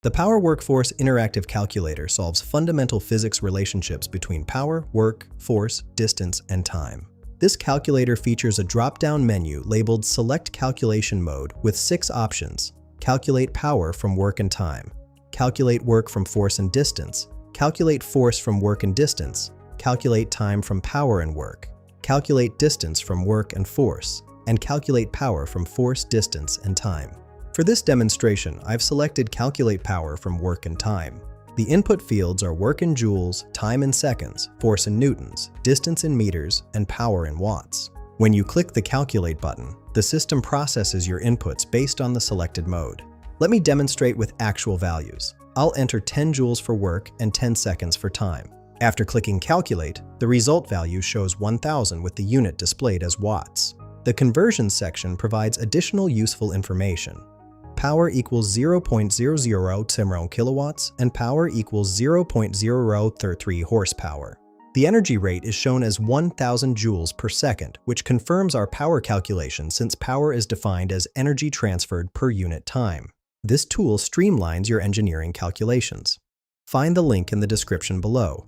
The Power Workforce Interactive Calculator solves fundamental physics relationships between power, work, force, distance, and time. This calculator features a drop-down menu labeled Select Calculation Mode with 6 options: Calculate power from work and time, calculate work from force and distance, calculate force from work and distance, calculate time from power and work, calculate distance from work and force, and calculate power from force, distance, and time. For this demonstration, I've selected Calculate Power from Work and Time. The input fields are work in joules, time in seconds, force in newtons, distance in meters, and power in watts. When you click the Calculate button, the system processes your inputs based on the selected mode. Let me demonstrate with actual values. I'll enter 10 joules for work and 10 seconds for time. After clicking Calculate, the result value shows 1000 with the unit displayed as watts. The conversions section provides additional useful information. Power equals 0.00 kilowatts and power equals 0.033 horsepower. The energy rate is shown as 1000 joules per second, which confirms our power calculation since power is defined as energy transferred per unit time. This tool streamlines your engineering calculations. Find the link in the description below.